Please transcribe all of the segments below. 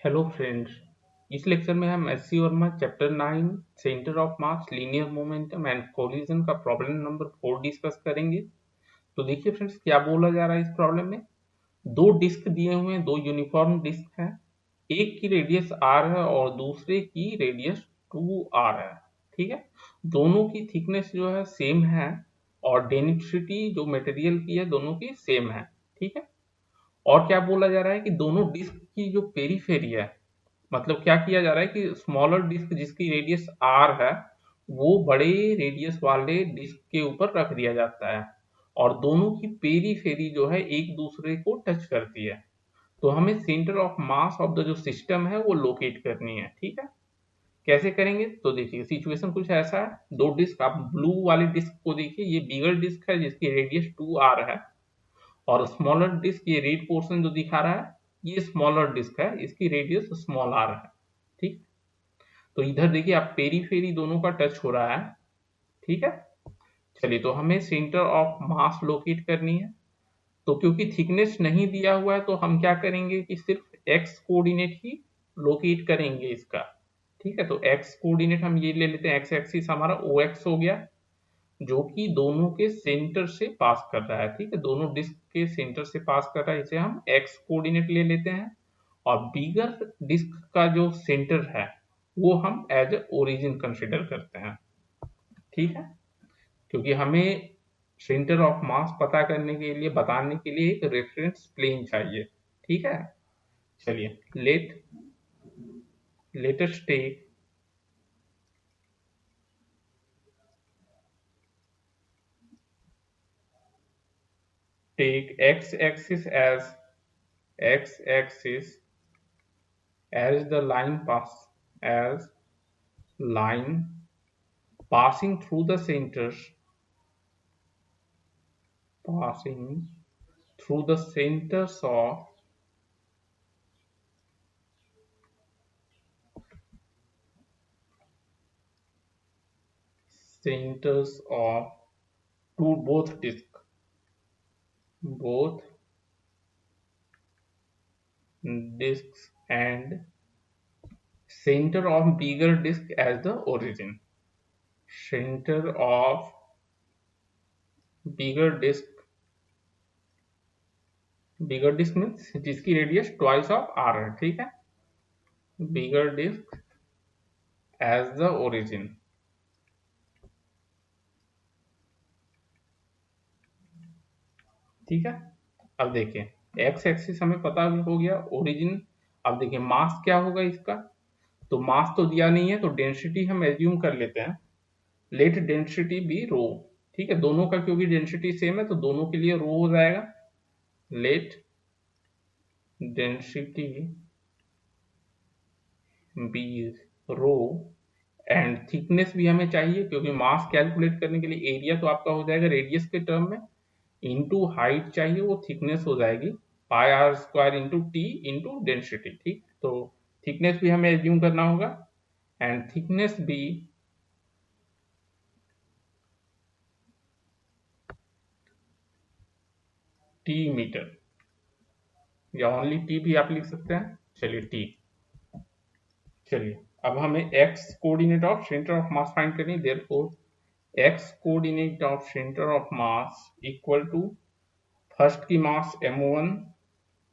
Hello friends. इस lecture में हम SC Verma chapter 9 centre of mass linear momentum and collision का प्रॉब्लम नंबर 4 डिस्कस करेंगे। तो देखिए फ्रेंड्स, क्या बोला जा रहा है इस प्रॉब्लम में। दो डिस्क दिए हुए हैं, दो यूनिफॉर्म डिस्क हैं। एक की रेडियस आर है और दूसरे की रेडियस 2r है। ठीक है, दोनों की थिकनेस जो है सेम है और डेंसिटी जो मटेरियल की है दोनों की सेम है। ठीक है, और क्या बोला जा रहा है कि दोनों डिस्क की जो पेरीफेरी है, मतलब क्या किया जा रहा है कि स्मॉलर डिस्क जिसकी रेडियस आर है वो बड़े रेडियस वाले डिस्क के ऊपर रख दिया जाता है और दोनों की पेरीफेरी जो है एक दूसरे को टच करती है। तो हमें centre of mass of the जो सिस्टम है वो लोकेट करनी है। ठीक है, कैसे करेंगे तो देखिए सिचुएशन कुछ ऐसा है। दो डिस्क, आप ब्लू वाली डिस्क को देखिए, ये बिगर डिस्क है जिसकी रेडियस 2r है और स्मॉलर डिस्क, ये रेड पोर्शन जो दिखा रहा है ये स्मॉलर डिस्क है, इसकी रेडियस स्मॉल आर है। ठीक, तो इधर देखिए आप पेरीफेरी दोनों का टच हो रहा है। ठीक है, चलिए तो हमें सेंटर ऑफ मास लोकेट करनी है। तो क्योंकि थिकनेस नहीं दिया हुआ है तो हम क्या करेंगे कि सिर्फ एक्स कोऑर्डिनेट ही लोकेट करेंगे इसका। ठीक है, तो एक्स कोऑर्डिनेट हम ये ले लेते हैं, एक्स एक्सिस हमारा ओ एक्स हो गया जो कि दोनों के सेंटर से पास कर रहा है। ठीक है, दोनों डिस्क के सेंटर से पास कर रहा है, इसे हम एक्स कोऑर्डिनेट ले लेते हैं। और बिगर डिस्क का जो सेंटर है वो हम एज ए ओरिजिन कंसिडर करते हैं। ठीक है, क्योंकि हमें सेंटर ऑफ मास पता करने के लिए, बताने के लिए एक रेफरेंस प्लेन चाहिए। ठीक है, चलिए latest take x axis as the line pass as line passing through the passing through the centers of two both discs and center of bigger disk as the origin. Center of bigger disk, bigger disk means जिसकी radius twice of are है। ठीक है, bigger disk as the origin। ठीक है, अब देखिए x axis हमें पता हो गया, ओरिजिन। अब देखिए मास क्या होगा इसका, तो मास तो दिया नहीं है तो डेंसिटी हम एज्यूम कर लेते हैं, लेट डेंसिटी बी रो। ठीक है, दोनों का क्योंकि डेंसिटी सेम है तो दोनों के लिए रो हो जाएगा। Let density be rho and thickness भी हमें चाहिए क्योंकि मास कैलकुलेट करने के लिए एरिया तो आपका हो जाएगा रेडियस के टर्म में, इनटू हाइट चाहिए वो थिकनेस हो जाएगी pi r square into T into density. ठीक, तो थिकनेस भी हमें एज्यूम करना होगा एंड थिकनेस भी टी मीटर, या ओनली टी भी आप लिख सकते हैं। चलिए टी, चलिए अब हमें x coordinate of centre of mass find करनी है। Therefore x coordinate of centre of mass equal to first की मास m1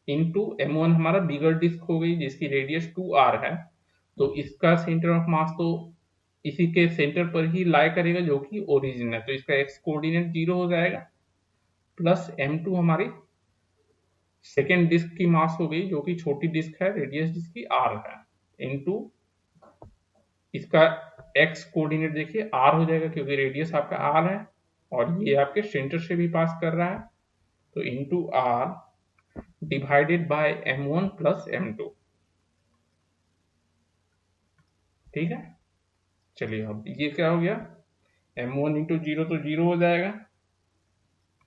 इंटू m1 हमारा बिगर डिस्क हो गई जिसकी रेडियस 2r है, तो इसका सेंटर ऑफ मास तो इसी के सेंटर पर ही लाई करेगा जो कि ओरिजिन है, तो इसका एक्स कोऑर्डिनेट 0 हो जाएगा। प्लस m2 हमारी सेकेंड डिस्क की मास हो गई जो कि छोटी डिस्क है, रेडियस जिसकी r है, इनटू इसका x कोऑर्डिनेट देखिए r हो जाएगा क्योंकि रेडियस आपका r है और ये आपके सेंटर से भी पास कर रहा है, तो into r divided by m1 plus m2। ठीक है, चलिए अब ये क्या हो गया, m1 इंटू जीरो तो जीरो हो जाएगा,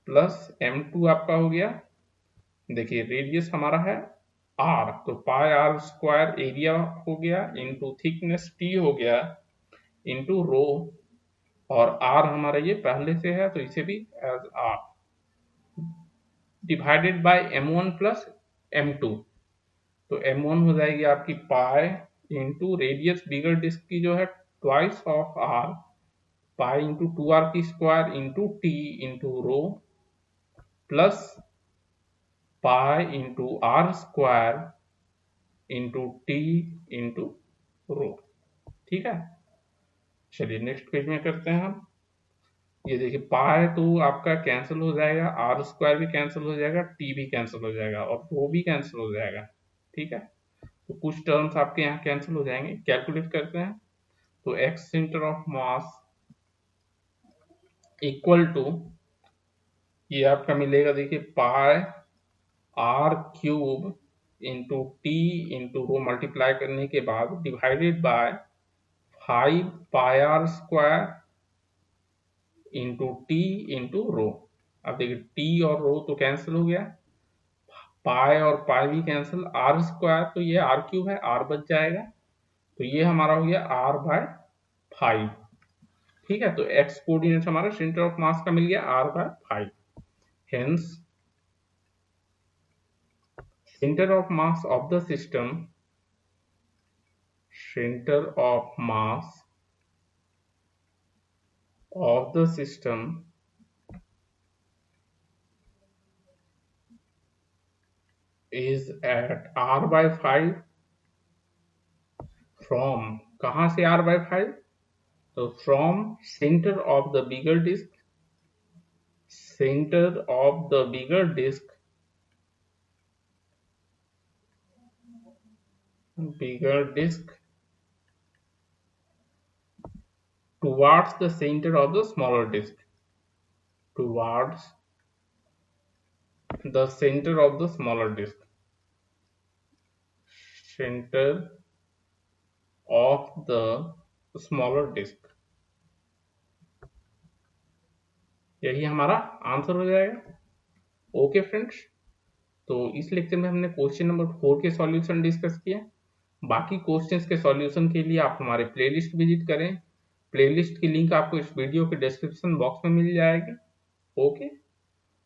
प्लस m2 आपका हो गया, देखिए रेडियस हमारा है r तो पाई आर स्क्वायर एरिया हो गया इंटू थिकनेस t हो गया इंटू रो, और r हमारा ये पहले से है तो इसे भी as r divided by m1 plus m2। तो m1 हो जाएगी आपकी pi into radius bigger disc की जो है twice of R, pi into 2r की square into T into rho plus pi into R square into T into rho. ठीक है, चलिए नेक्स्ट पेज में करते हैं हम। ये देखिए पाई तो आपका कैंसिल हो जाएगा, आर स्क्वायर भी कैंसिल हो जाएगा, टी भी कैंसिल हो जाएगा और रो भी कैंसिल हो जाएगा। ठीक है, तो कुछ टर्म्स आपके यहाँ कैंसिल हो जाएंगे। कैलकुलेट करते हैं, तो x centre of mass equal to, ये आपका मिलेगा देखिए pi r cube into T into rho multiply करने के बाद divided by 5 pi r square into T into rho. अब देखिए टी और रो तो कैंसिल हो गया, पाई और पाई भी कैंसिल, आर स्क्वायर तो ये आर क्यूब है, आर बच जाएगा, तो ये हमारा हो गया आर बाय 5। ठीक है, तो एक्स कोऑर्डिनेट हमारा सेंटर ऑफ मास का मिल गया R by 5। Hence centre of mass of the system, सेंटर ऑफ मास of the system is at r by 5 from, कहां से r by 5, तो from center of the bigger disk, center of the bigger disk, bigger disk towards the center of the smaller disk, towards the center of the smaller disk, center of the smaller disk। यही हमारा answer हो जाएगा। Okay friends, तो इस lecture में हमने question number 4 के solution discuss किया। बाकी क्वेश्चंस के सॉल्यूशन के लिए आप हमारे प्लेलिस्ट विजिट करें। प्लेलिस्ट की लिंक आपको इस वीडियो के डिस्क्रिप्शन बॉक्स में मिल जाएगी। ओके,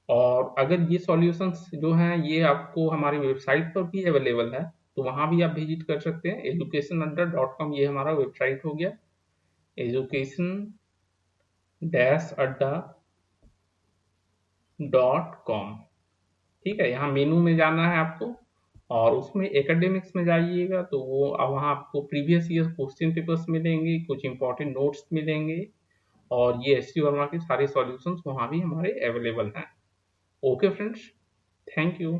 और अगर ये सॉल्यूशंस जो हैं ये आपको हमारी वेबसाइट पर भी अवेलेबल है, तो वहां भी आप विजिट कर सकते हैं। educationadda.com ये हमारा वेबसाइट हो गया, education-adda.com। ठीक है, यहाँ मेनू में जाना है आपको और उसमें एकेडमिक्स में जाइएगा, तो वो वहाँ आपको प्रीवियस ईयर क्वेश्चन पेपर्स मिलेंगे, कुछ इंपॉर्टेंट नोट्स मिलेंगे और ये एस टी वर्मा के सारे सॉल्यूशंस वहाँ भी हमारे अवेलेबल हैं। Okay friends, thank you.